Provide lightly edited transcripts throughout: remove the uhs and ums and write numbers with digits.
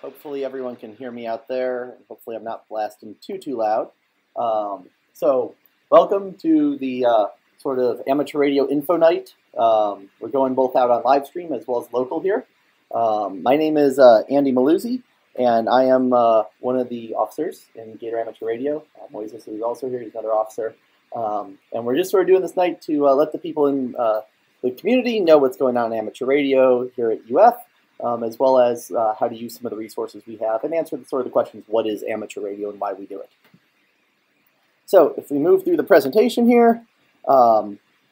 Hopefully everyone can hear me out there. Hopefully I'm not blasting too loud. So welcome to the sort of amateur radio info night. We're going both out on live stream as well as local here. My name is Andy Maluzzi, and I am one of the officers in Gator Amateur Radio. Moises is also here, he's another officer. And we're just sort of doing this night to let the people in the community know what's going on in amateur radio here at UF, as well as how to use some of the resources we have and answer the questions, what is amateur radio and why we do it. So if we move through the presentation here,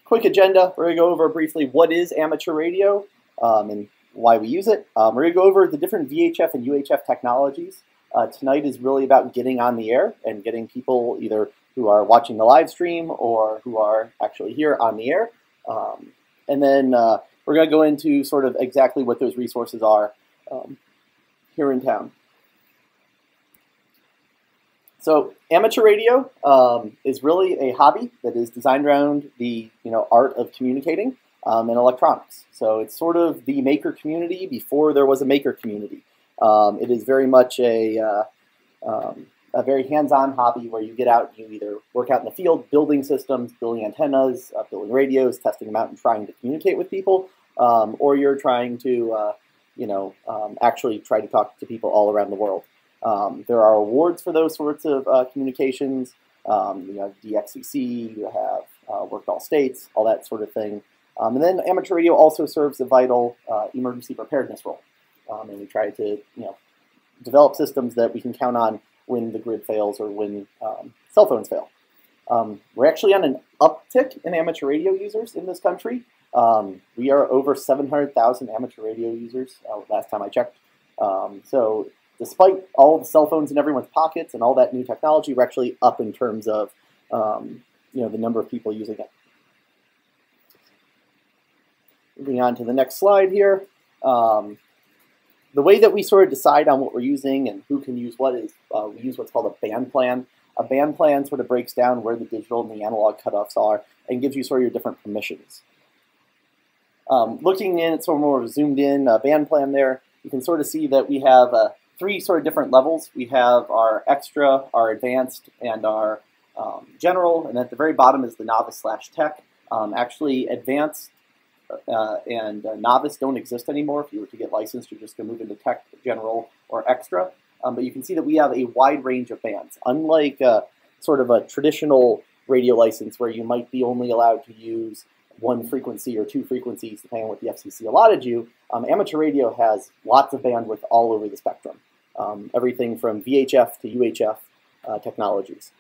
quick agenda, we're going to go over briefly what is amateur radio and why we use it. We're going to go over the different VHF and UHF technologies. Tonight is really about getting on the air and getting people either who are watching the live stream or who are actually here on the air. And then we're going to go into sort of exactly what those resources are here in town. So amateur radio is really a hobby that is designed around the art of communicating and electronics. So it's sort of the maker community before there was a maker community. It is very much a very hands-on hobby where you get out, you either work out in the field, building systems, building antennas, building radios, testing them out and trying to communicate with people, or you're trying to, actually try to talk to people all around the world. There are awards for those sorts of communications. You have DXCC, you have Worked All States, all that sort of thing. And then amateur radio also serves a vital emergency preparedness role. And we try to, develop systems that we can count on when the grid fails or when cell phones fail. We're actually on an uptick in amateur radio users in this country. We are over 700,000 amateur radio users last time I checked. So despite all the cell phones in everyone's pockets and all that new technology, we're actually up in terms of the number of people using it. Moving on to the next slide here. The way that we sort of decide on what we're using and who can use what is we use what's called a band plan. A band plan sort of breaks down where the digital and the analog cutoffs are and gives you sort of your different permissions. Looking in at sort of more zoomed in band plan there, you can sort of see that we have three sort of different levels. We have our extra, our advanced, and our general, and at the very bottom is the novice/tech. Actually, advanced and novice don't exist anymore. If you were to get licensed, you're just going to move into tech, general, or extra. But you can see that we have a wide range of bands. Unlike sort of a traditional radio license where you might be only allowed to use one frequency or two frequencies, depending on what the FCC allotted you, amateur radio has lots of bandwidth all over the spectrum. Everything from VHF to UHF technologies.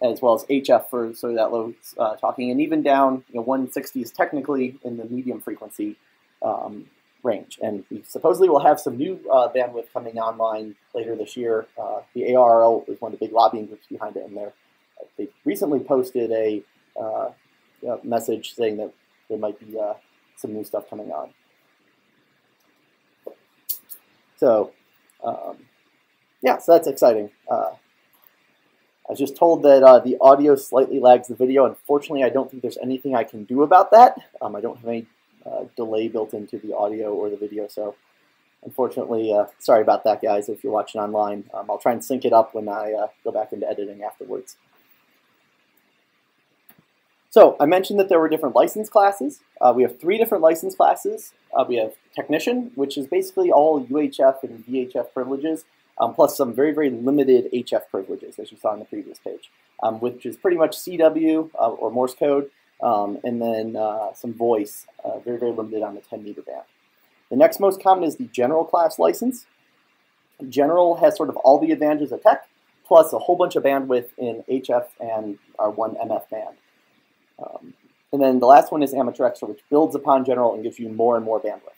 As well as HF for sort of that low talking, and even down, 160 is technically in the medium frequency range. And we supposedly will have some new bandwidth coming online later this year. The ARRL is one of the big lobbying groups behind it, and they recently posted a message saying that there might be some new stuff coming on. So, yeah, so that's exciting. I was just told that the audio slightly lags the video. Unfortunately, I don't think there's anything I can do about that. I don't have any delay built into the audio or the video, so unfortunately, sorry about that, guys, if you're watching online. I'll try and sync it up when I go back into editing afterwards. So I mentioned that there were different license classes. We have three different license classes. We have technician, which is basically all UHF and VHF privileges, plus some very, very limited HF privileges, as you saw on the previous page, which is pretty much CW or Morse code, and then some voice, very, very limited on the 10-meter band. The next most common is the general class license. General has sort of all the advantages of tech, plus a whole bunch of bandwidth in HF and our 1 MF band. And then the last one is amateur extra, which builds upon general and gives you more and more bandwidth.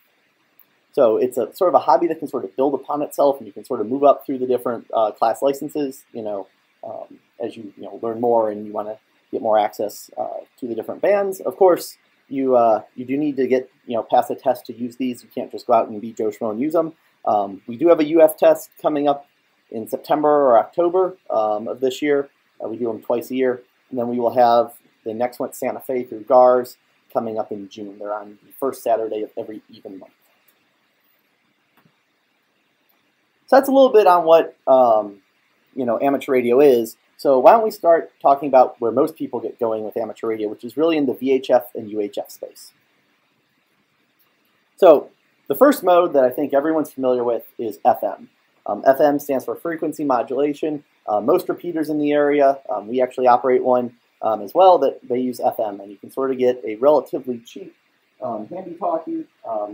So it's a sort of a hobby that can sort of build upon itself, and you can sort of move up through the different class licenses, as you learn more and you want to get more access to the different bands. Of course, you do need to get pass a test to use these. You can't just go out and be Joe Schmo and use them. We do have a UF test coming up in September or October of this year. We do them twice a year, and then we will have the next one, Santa Fe through GARS, coming up in June. They're on the first Saturday of every even month. So that's a little bit on what amateur radio is. So why don't we start talking about where most people get going with amateur radio, which is really in the VHF and UHF space. So the first mode that I think everyone's familiar with is FM. FM stands for frequency modulation. Most repeaters in the area, we actually operate one as well, that they use FM, and you can sort of get a relatively cheap handy-talkie,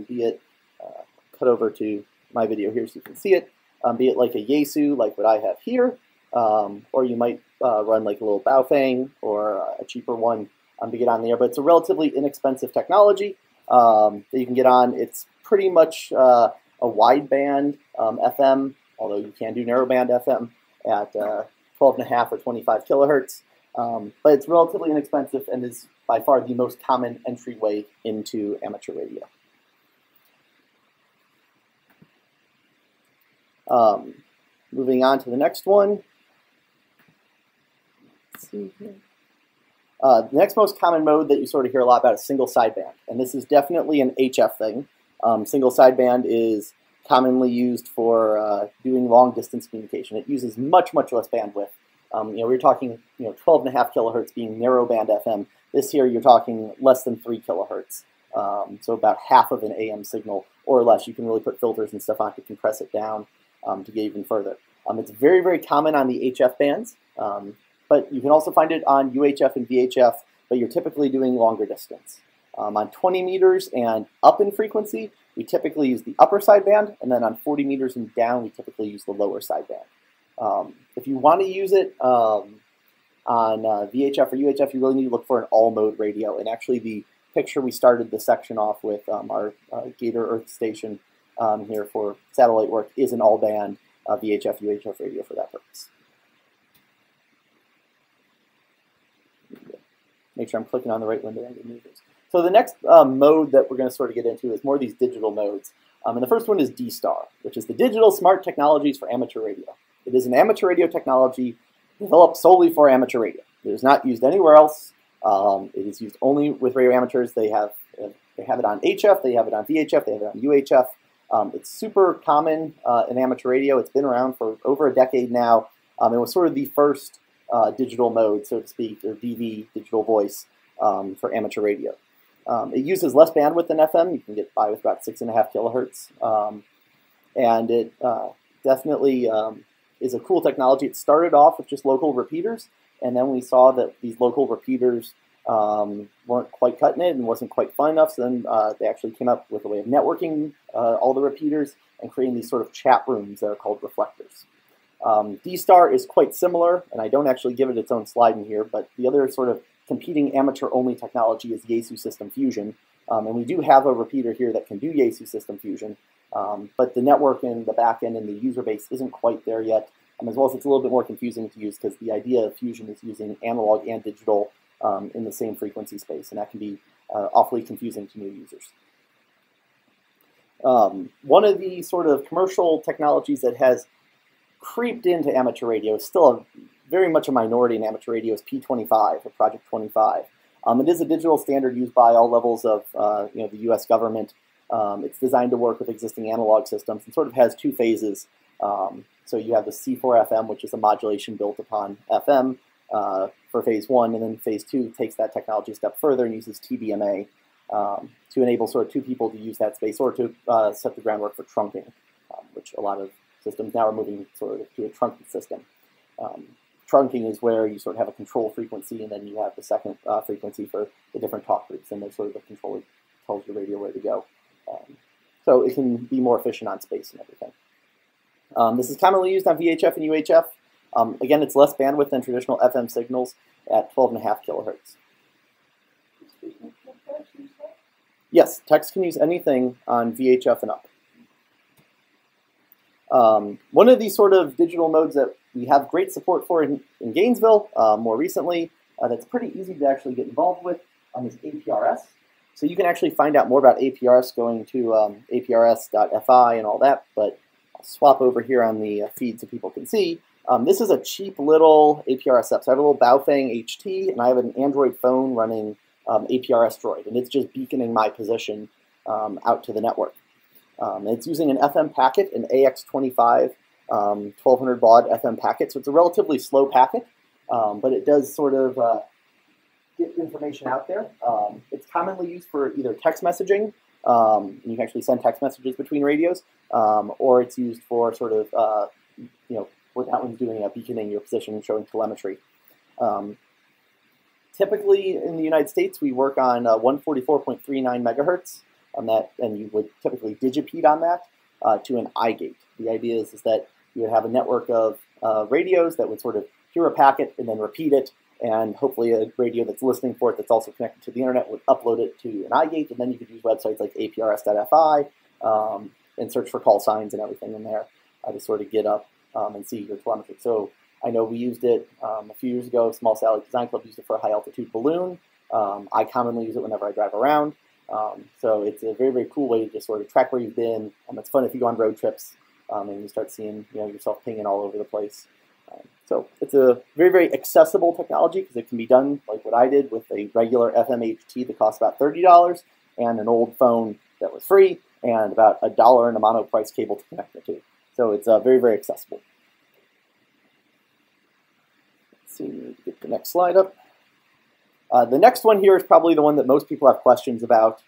be it, cut over to my video here so you can see it, be it like a Yaesu, like what I have here, or you might run like a little Baofeng or a cheaper one to get on there, but it's a relatively inexpensive technology that you can get on. It's pretty much a wideband FM, although you can do narrowband FM at 12.5 or 25 kilohertz. But it's relatively inexpensive and is by far the most common entryway into amateur radio. Moving on to the next one. Let's see here. The next most common mode that you sort of hear a lot about is single sideband, and this is definitely an HF thing. Single sideband is commonly used for doing long distance communication. It uses much less bandwidth. We're talking 12.5 kilohertz being narrowband FM. This here you're talking less than 3 kilohertz, so about half of an AM signal or less. You can really put filters and stuff on to compress it down to get even further. It's very common on the HF bands, but you can also find it on UHF and VHF, but you're typically doing longer distance. On 20 meters and up in frequency, we typically use the upper sideband, and then on 40 meters and down, we typically use the lower sideband. If you want to use it on VHF or UHF, you really need to look for an all-mode radio. And actually, the picture we started the section off with, our Gator Earth station here for satellite work, is an all-band VHF, UHF radio for that purpose. Make sure I'm clicking on the right window and move this. So the next mode that we're going to sort of get into is more of these digital modes. And the first one is D-Star, which is the Digital Smart Technologies for Amateur Radio. It is an amateur radio technology developed solely for amateur radio. It is not used anywhere else. It is used only with radio amateurs. They have it on HF, they have it on VHF, they have it on UHF. It's super common in amateur radio. It's been around for over a decade now. It was sort of the first digital mode, so to speak, or DV, digital voice, for amateur radio. It uses less bandwidth than FM. You can get by with about 6.5 kilohertz. And it definitely is a cool technology. It started off with just local repeaters, and then we saw that these local repeaters weren't quite cutting it and wasn't quite fun enough, so then they actually came up with a way of networking all the repeaters and creating these sort of chat rooms that are called reflectors. D-Star is quite similar, and I don't actually give it its own slide in here, but the other sort of competing amateur-only technology is Yaesu System Fusion. And we do have a repeater here that can do Yaesu System Fusion, but the network and the back end and the user base isn't quite there yet, as well as it's a little bit more confusing to use because the idea of Fusion is using analog and digital in the same frequency space, and that can be awfully confusing to new users. One of the sort of commercial technologies that has creeped into amateur radio, is still very much a minority in amateur radio, is P25, or Project 25. It is a digital standard used by all levels of the U.S. government. It's designed to work with existing analog systems and sort of has two phases. So you have the C4FM, which is a modulation built upon FM for phase one, and then phase two takes that technology a step further and uses TDMA to enable sort of two people to use that space or to set the groundwork for trunking, which a lot of systems now are moving sort of to a trunking system. Trunking is where you sort of have a control frequency, and then you have the second frequency for the different talk groups, and there's sort of the controller tells your radio where to go. So it can be more efficient on space and everything. This is commonly used on VHF and UHF. Again, it's less bandwidth than traditional FM signals at 12.5 kilohertz. Yes, text can use anything on VHF and up. One of these sort of digital modes that we have great support for in Gainesville more recently, that's pretty easy to actually get involved with, is APRS. So you can actually find out more about APRS going to APRS.fi and all that, but I'll swap over here on the feed so people can see. This is a cheap little APRS app. So I have a little Baofeng HT, and I have an Android phone running APRS Droid, and it's just beaconing my position out to the network. It's using an FM packet, an AX25 1200 baud FM packet. So it's a relatively slow packet, but it does sort of get information out there. It's commonly used for either text messaging, and you can actually send text messages between radios, or it's used for sort of, what that one's doing, beaconing your position and showing telemetry. Typically in the United States, we work on 144.39 megahertz on that, and you would typically digipede on that to an iGate. The idea is that you would have a network of radios that would sort of hear a packet and then repeat it, and hopefully a radio that's listening for it that's also connected to the internet would upload it to an iGate, and then you could use websites like APRS.fi and search for call signs and everything in there to sort of get up and see your telemetry. So I know we used it a few years ago. Small Satellite Design Club used it for a high-altitude balloon. I commonly use it whenever I drive around. So it's a very, very cool way to just sort of track where you've been. It's fun if you go on road trips and you start seeing yourself pinging all over the place. So it's a very, very accessible technology because it can be done like what I did with a regular FM HT that costs about $30 and an old phone that was free and about $1 in a mono price cable to connect it to. So it's very, very accessible. Let's see, get the next slide up. The next one here is probably the one that most people have questions about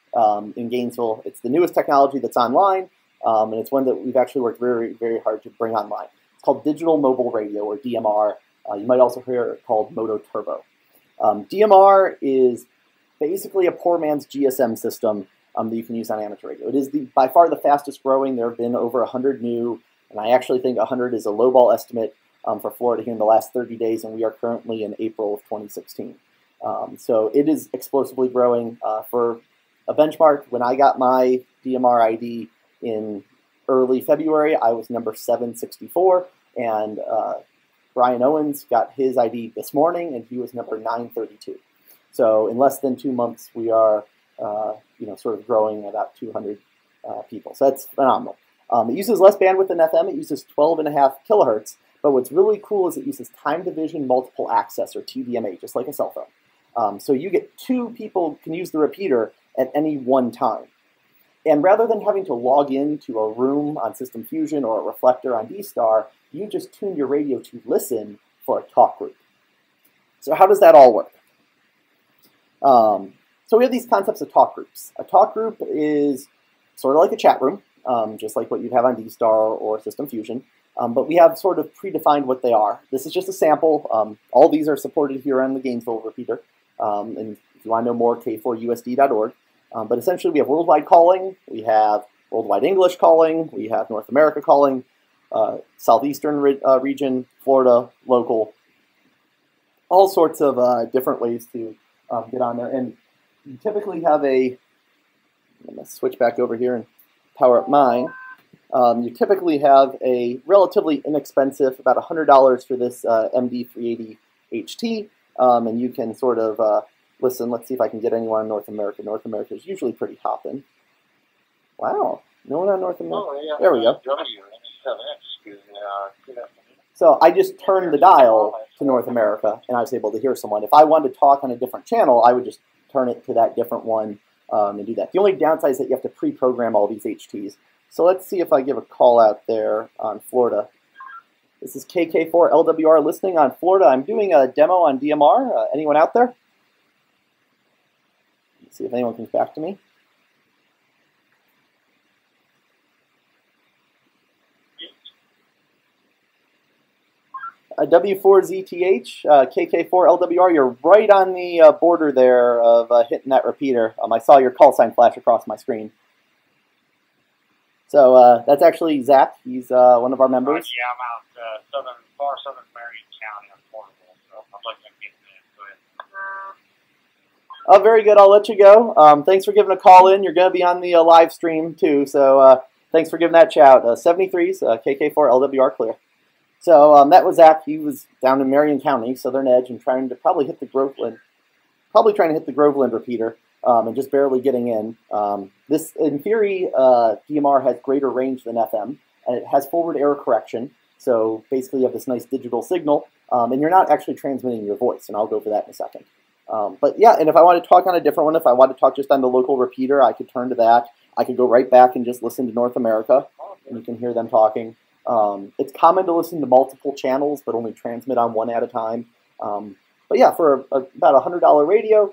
in Gainesville. It's the newest technology that's online, and it's one that we've actually worked very, very hard to bring online. It's called Digital Mobile Radio, or DMR. You might also hear it called Moto Turbo. DMR is basically a poor man's GSM system that you can use on amateur radio. It is by far the fastest growing. There have been over 100 new, and I actually think 100 is a lowball estimate for Florida here in the last 30 days, and we are currently in April of 2016. So it is explosively growing. For a benchmark, when I got my DMR ID in early February, I was number 764, and Brian Owens got his ID this morning, and he was number 932. So in less than 2 months, we are sort of growing about 200 people. So that's phenomenal. It uses less bandwidth than FM. It uses 12.5 kilohertz. But what's really cool is it uses time division multiple access, or TDMA, just like a cell phone. So you get 2 people can use the repeater at any one time. And rather than having to log into a room on System Fusion or a reflector on D-Star, you just tune your radio to listen for a talk group. So how does that all work? So we have these concepts of talk groups. A talk group is sort of like a chat room, just like what you'd have on D-Star or System Fusion. But we have sort of predefined what they are. This is just a sample. All these are supported here on the Gainesville repeater. And if you want to know more, k4usd.org. But essentially we have worldwide calling, we have worldwide English calling, we have North America calling, southeastern region, Florida, local, all sorts of different ways to get on there. And you typically have I'm going to switch back over here and power up mine. You typically have a relatively inexpensive, about $100 for this MD380 HT, and you can sort of listen. Let's see if I can get anyone in North America. North America is usually pretty hopping. Wow, no one on North America. Oh, yeah. There we go. So I just turned the dial to North America, and I was able to hear someone. If I wanted to talk on a different channel, I would just turn it to that different one and do that. The only downside is that you have to pre-program all these HTs. So let's see if I give a call out there on Florida. This is KK4LWR listening on Florida. I'm doing a demo on DMR. Anyone out there? Let's see if anyone comes back to me. W4ZTH, KK4LWR, you're right on the border there of hitting that repeater. I saw your call sign flash across my screen. So that's actually Zach. He's one of our members. Yeah, I'm out far southern Marion County. I'm portable, so I'd like to get in. Go ahead. Oh, very good. I'll let you go. Thanks for giving a call in. You're going to be on the live stream too, so thanks for giving that shout. 73's KK4LWR clear. So that was Zach. He was down in Marion County, Southern Edge, and trying to probably hit the Groveland, repeater. And just barely getting in. This, in theory, DMR has greater range than FM, and it has forward error correction. So basically, you have this nice digital signal, and you're not actually transmitting your voice, and I'll go over that in a second. But yeah, and if I want to talk on a different one, if I want to talk just on the local repeater, I could turn to that. I could go right back and just listen to North America, and you can hear them talking. It's common to listen to multiple channels, but only transmit on one at a time. But yeah, for about a $100 radio,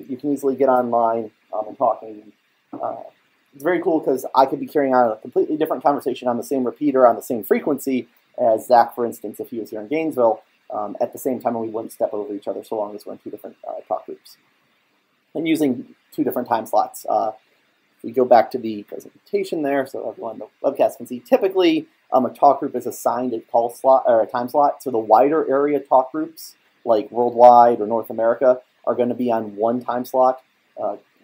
you can easily get online and talking. It's very cool because I could be carrying on a completely different conversation on the same repeater on the same frequency as Zach, for instance, if he was here in Gainesville, at the same time, and we wouldn't step over each other so long as we're in two different talk groups. And using two different time slots. We go back to the presentation there, so everyone in the webcast can see. Typically, a talk group is assigned a call slot or a time slot. So the wider area talk groups, like worldwide or North America, are going to be on one time slot,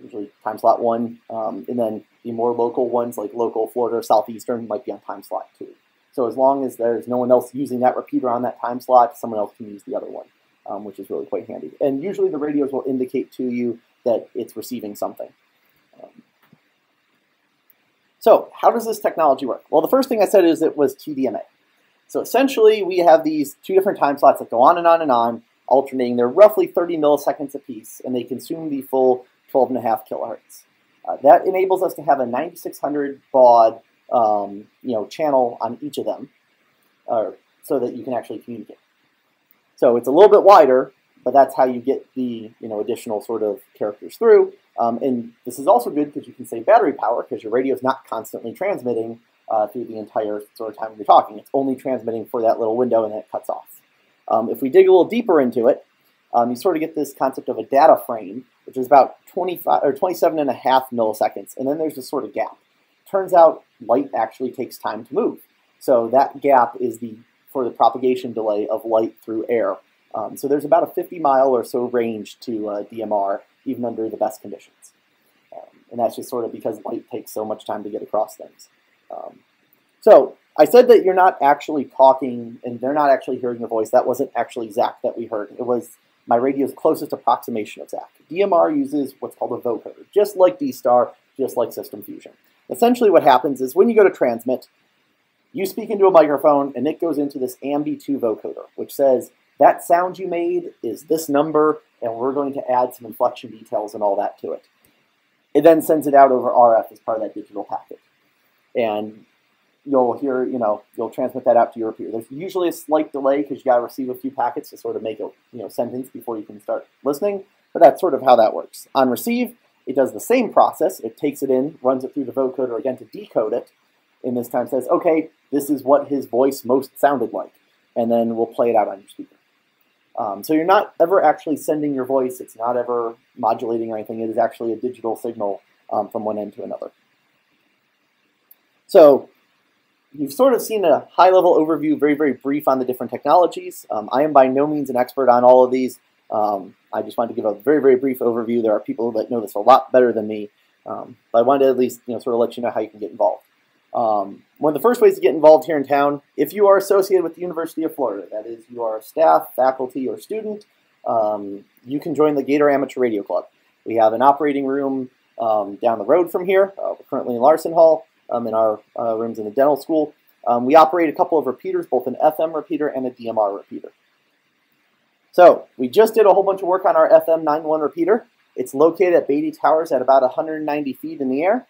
usually time slot 1, and then the more local ones, like local Florida or Southeastern, might be on time slot 2. So as long as there's no one else using that repeater on that time slot, someone else can use the other one, which is really quite handy. And usually the radios will indicate to you that it's receiving something. So how does this technology work? Well, the first thing I said is it was QDMA. So essentially, we have these two different time slots that go on and on and on, alternating. They're roughly 30 milliseconds apiece, and they consume the full 12.5 kilohertz. That enables us to have a 9600 baud channel on each of them, so that you can actually communicate. So it's a little bit wider, but that's how you get the additional sort of characters through. And this is also good because you can save battery power because your radio is not constantly transmitting through the entire sort of time you're talking. It's only transmitting for that little window and then it cuts off. If we dig a little deeper into it, you sort of get this concept of a data frame, which is about 25 or 27.5 milliseconds, and then there's this sort of gap. Turns out light actually takes time to move. So that gap is for the propagation delay of light through air. So there's about a 50-mile or so range to DMR, even under the best conditions. And that's just sort of because light takes so much time to get across things. So I said that you're not actually talking and they're not actually hearing your voice. That wasn't actually Zach that we heard. It was my radio's closest approximation of Zach. DMR uses what's called a vocoder, just like D-Star, just like System Fusion. Essentially what happens is when you go to transmit, you speak into a microphone and it goes into this AMD2 vocoder, which says, that sound you made is this number, and we're going to add some inflection details and all that to it. It then sends it out over RF as part of that digital packet. And you'll hear, you'll transmit that out to your repeater. There's usually a slight delay because you got to receive a few packets to sort of make a sentence before you can start listening, but that's sort of how that works. On receive, it does the same process. It takes it in, runs it through the vocoder again to decode it, and this time says, okay, this is what his voice most sounded like, and then we'll play it out on your speaker. So you're not ever actually sending your voice. It's not ever modulating or anything. It is actually a digital signal from one end to another. So you've sort of seen a high-level overview, very, very brief on the different technologies. I am by no means an expert on all of these. I just wanted to give a very, very brief overview. There are people that know this a lot better than me, but I wanted to at least sort of let you know how you can get involved. One of the first ways to get involved here in town, if you are associated with the University of Florida, that is, you are staff, faculty, or student, you can join the Gator Amateur Radio Club. We have an operating room down the road from here. We're currently in Larson Hall in our rooms in the dental school. We operate a couple of repeaters, both an FM repeater and a DMR repeater. So we just did a whole bunch of work on our FM 91 repeater. It's located at Beatty Towers at about 190 feet in the air.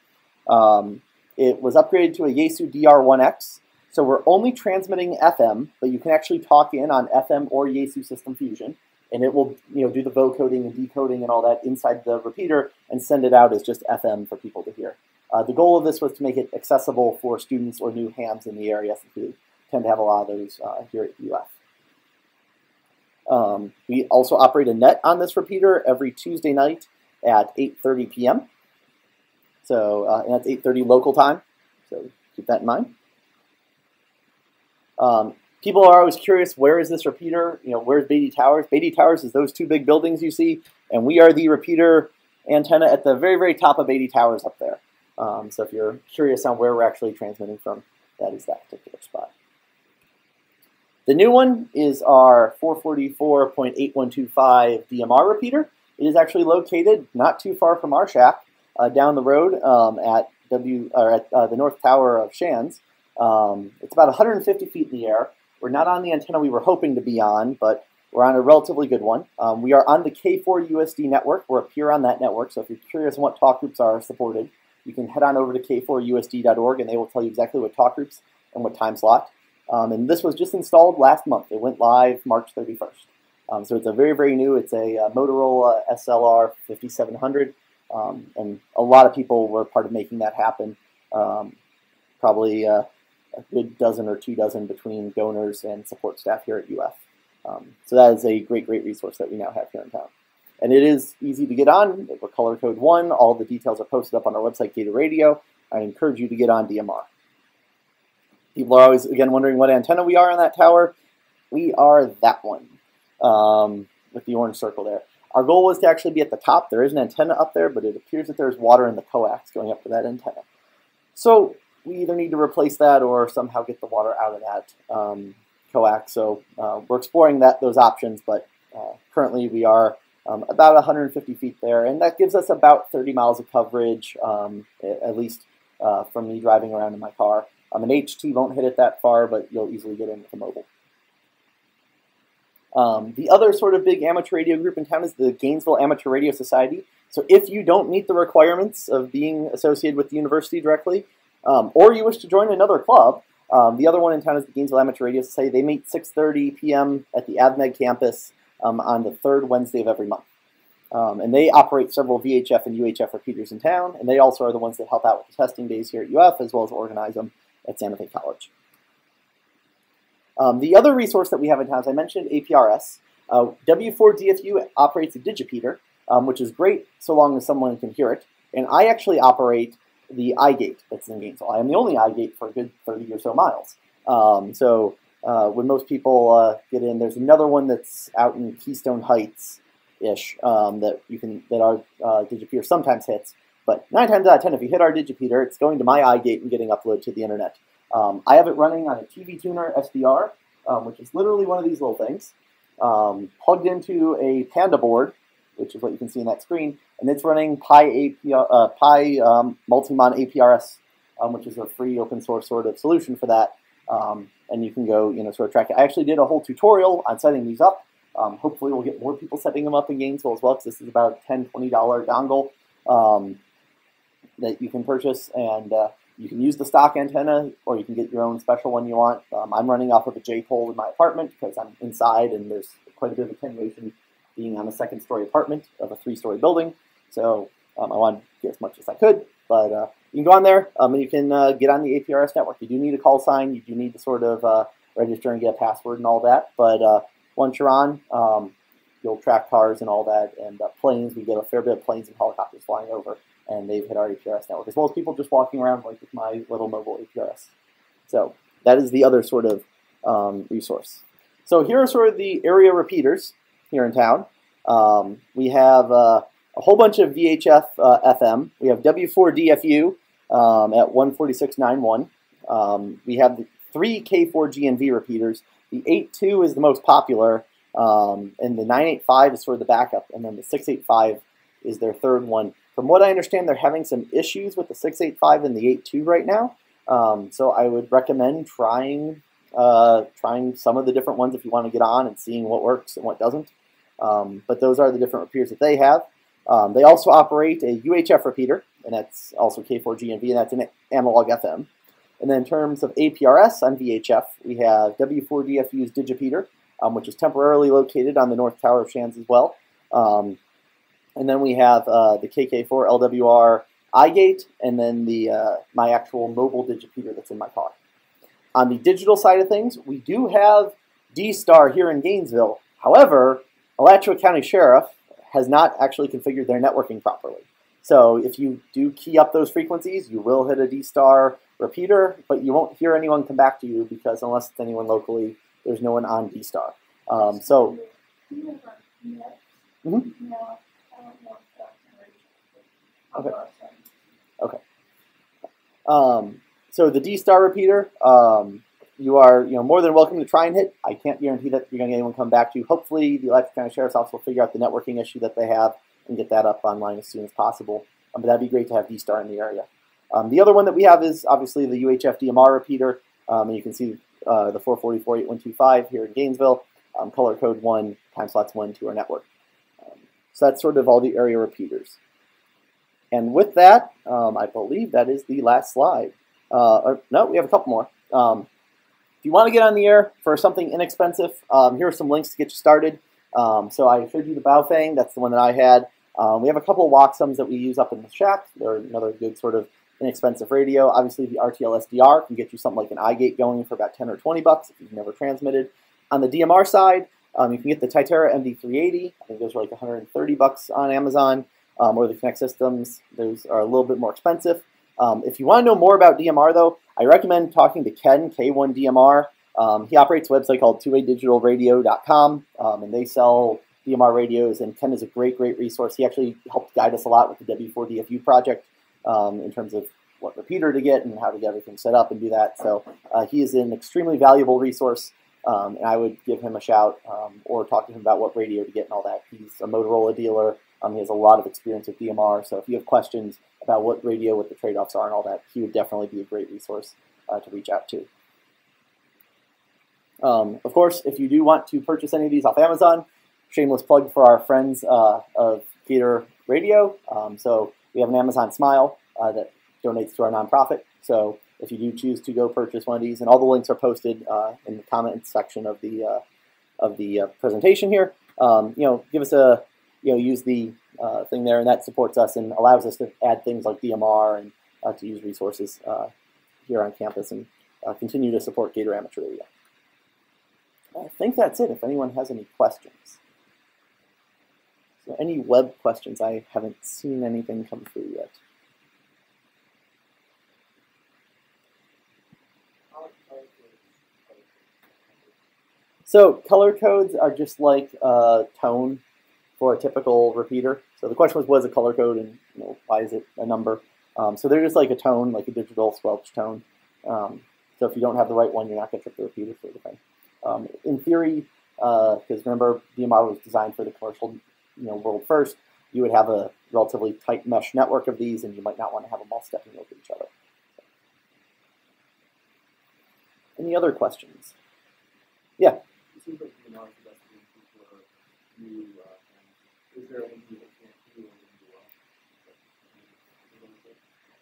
It was upgraded to a Yaesu DR1X, so we're only transmitting FM, but you can actually talk in on FM or Yaesu System Fusion, and it will do the vocoding and decoding and all that inside the repeater and send it out as just FM for people to hear. The goal of this was to make it accessible for students or new hams in the area, since we tend to have a lot of those here at UF. We also operate a net on this repeater every Tuesday night at 8:30 p.m. So and that's 8:30 local time, so keep that in mind. People are always curious, where is this repeater? Where's Beatty Towers? Beatty Towers is those two big buildings you see, and we are the repeater antenna at the very, very top of Beatty Towers up there. So if you're curious on where we're actually transmitting from, that is that particular spot. The new one is our 444.8125 DMR repeater. It is actually located not too far from our shack, down the road at the North Tower of Shands. It's about 150 feet in the air. We're not on the antenna we were hoping to be on, but we're on a relatively good one. We are on the K4USD network. We're up here on that network, so if you're curious on what talk groups are supported, you can head on over to k4usd.org, and they will tell you exactly what talk groups and what time slot. And this was just installed last month. It went live March 31st. So it's a very, very new. It's a Motorola SLR 5700, and a lot of people were part of making that happen. Probably a good dozen or 2 dozen between donors and support staff here at UF. So that is a great, great resource that we now have here in town. And it is easy to get on. We're color code 1. All the details are posted up on our website, Gator Radio. I encourage you to get on DMR. People are always, again, wondering what antenna we are on that tower. We are that one with the orange circle there. Our goal was to actually be at the top. There is an antenna up there, but it appears that there's water in the coax going up to that antenna. So we either need to replace that or somehow get the water out of that coax. So we're exploring those options, but currently we are about 150 feet there, and that gives us about 30 miles of coverage, at least from me driving around in my car. An HT won't hit it that far, but you'll easily get in with a mobile. The other sort of big amateur radio group in town is the Gainesville Amateur Radio Society. So if you don't meet the requirements of being associated with the university directly, or you wish to join another club, the other one in town is the Gainesville Amateur Radio Society. They meet 6:30 p.m. at the AVMEG campus on the 3rd Wednesday of every month. And they operate several VHF and UHF repeaters in town, and they also are the ones that help out with the testing days here at UF, as well as organize them at Santa Fe College. The other resource that we have in town, as I mentioned, APRS. W4DFU operates a digipeater, which is great so long as someone can hear it. And I actually operate the iGate that's in Gainesville. I am the only iGate for a good 30 or so miles. When most people get in, there's another one that's out in Keystone Heights-ish that our digipeater sometimes hits. But 9 times out of 10, if you hit our digipeater, it's going to my iGate and getting uploaded to the internet. I have it running on a TV tuner SDR, which is literally one of these little things, plugged into a Panda board, which is what you can see in that screen, and it's running Pi Multimon APRS, which is a free open source sort of solution for that. And you can go, sort of track it. I actually did a whole tutorial on setting these up. Hopefully we'll get more people setting them up in Gainesville as well, because this is about a $10, $20 dongle that you can purchase, and you can use the stock antenna, or you can get your own special one you want. I'm running off of a J-pole in my apartment because I'm inside, and there's quite a bit of attenuation being on a 2nd-story apartment of a 3-story building. So I wanted to get as much as I could, but you can go on there and you can get on the APRS network. You do need a call sign. You do need to sort of register and get a password and all that. But once you're on, you'll track cars and all that, and planes. We get a fair bit of planes and helicopters flying over, and they've hit our APRS network, as well as people just walking around like with my little mobile APRS. So that is the other sort of resource. So here are sort of the area repeaters here in town. We have a whole bunch of VHF FM. We have W4DFU at 146.91. We have the 3 K4GNV repeaters. The 8.2 is the most popular, and the 9.85 is sort of the backup, and then the 6.85 is their 3rd one. From what I understand, they're having some issues with the 6.85 and the 8.2 right now, so I would recommend trying some of the different ones if you want to get on and seeing what works and what doesn't. But those are the different repeaters that they have. They also operate a UHF repeater, and that's also K4GNV, and that's an analog FM. And then in terms of APRS on VHF, we have W4DFU's digipeater, which is temporarily located on the North Tower of Shands as well. And then we have the KK4LWR iGate, and then my actual mobile digipeater that's in my car. On the digital side of things, we do have D-Star here in Gainesville. However, Alachua County Sheriff has not actually configured their networking properly. So if you do key up those frequencies, you will hit a D-Star repeater, but you won't hear anyone come back to you, because unless it's anyone locally, there's no one on D-Star. Okay. So the D-Star repeater, you are more than welcome to try and hit. I can't guarantee that you're going to get anyone come back to you. Hopefully the Alachua County Sheriff's Office will figure out the networking issue that they have and get that up online as soon as possible. But that'd be great to have D-Star in the area. The other one that we have is obviously the UHF DMR repeater. And you can see the 4448125 here in Gainesville, color code 1, time slots 1 to our network. So that's sort of all the area repeaters. And with that, I believe that is the last slide. No, we have a couple more. If you want to get on the air for something inexpensive, here are some links to get you started. So I showed you the Baofeng. That's the one that I had. We have a couple of Wouxms that we use up in the shack. They're another good sort of inexpensive radio. Obviously, the RTL-SDR can get you something like an iGate going for about 10 or 20 bucks if you've never transmitted. On the DMR side, you can get the Titera MD380. I think those are like 130 bucks on Amazon, or the Connect systems. Those are a little bit more expensive. If you want to know more about DMR, though, I recommend talking to Ken, K1DMR. He operates a website called twowaydigitalradio.com, and they sell DMR radios, and Ken is a great resource. He actually helped guide us a lot with the W4DFU project in terms of what repeater to get and how to get everything set up and do that. So he is an extremely valuable resource, and I would give him a shout or talk to him about what radio to get and all that. He's a Motorola dealer. He has a lot of experience with DMR, so if you have questions about what radio, what the trade-offs are and all that, he would definitely be a great resource to reach out to. Of course, if you do want to purchase any of these off Amazon, shameless plug for our friends of Gator Radio. So we have an Amazon Smile that donates to our nonprofit. So if you do choose to go purchase one of these, and all the links are posted in the comments section of the presentation here, give us a use the thing there, and that supports us and allows us to add things like DMR and to use resources here on campus and continue to support Gator Amateur Radio. I think that's it, if anyone has any questions. So any web questions? I haven't seen anything come through yet. So color codes are just like tone for a typical repeater. So the question was, what is a color code, and why is it a number? So they're just like a tone, like a digital squelch tone. So if you don't have the right one, you're not going to trip the repeater sort of thing. In theory, because remember, DMR was designed for the commercial world first, you would have a relatively tight mesh network of these, and you might not want to have them all stepping over each other. Any other questions? Yeah? It seems like DMR is the best thing for you. Is there anything that can't do or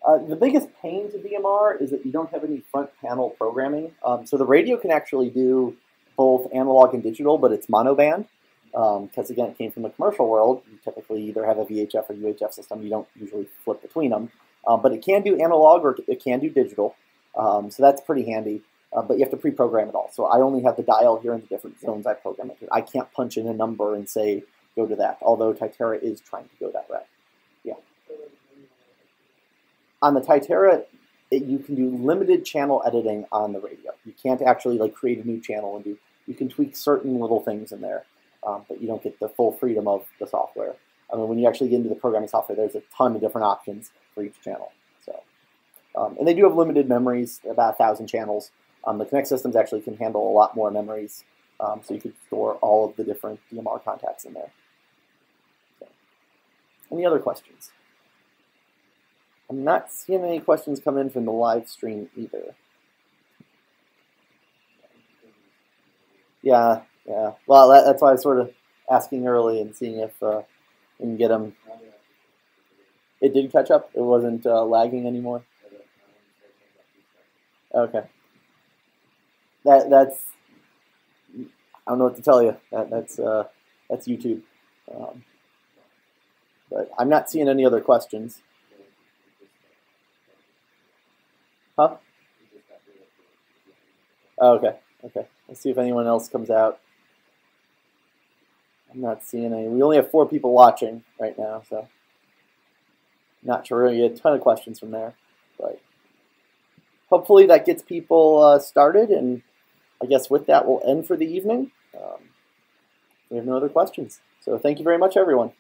do well? The biggest pain to DMR is that you don't have any front panel programming. So the radio can actually do both analog and digital, but it's monoband. Because again, it came from the commercial world. You typically either have a VHF or UHF system. You don't usually flip between them. But it can do analog or it can do digital. So that's pretty handy. But you have to pre-program it all. So I only have the dial here in the different zones I program it to. I can't punch in a number and say, go to that. Although Titera is trying to go that route. Yeah. On the Titera, you can do limited channel editing on the radio. You can't actually create a new channel and do. You can tweak certain little things in there, but you don't get the full freedom of the software. I mean, when you actually get into the programming software, there's a ton of different options for each channel. So, and they do have limited memories, about 1,000 channels. The Connect systems actually can handle a lot more memories, so you could store all of the different DMR contacts in there. So, any other questions? I'm not seeing any questions come in from the live stream either. Yeah. Well, that's why I was sort of asking early and seeing if we can get them. It did catch up? It wasn't lagging anymore? Okay. That's I don't know what to tell you. That's YouTube. But I'm not seeing any other questions. Huh? Oh, okay. Let's see if anyone else comes out. I'm not seeing any. We only have 4 people watching right now, so not sure really a ton of questions from there. But hopefully that gets people started, and I guess with that we'll end for the evening. We have no other questions. So thank you very much, everyone.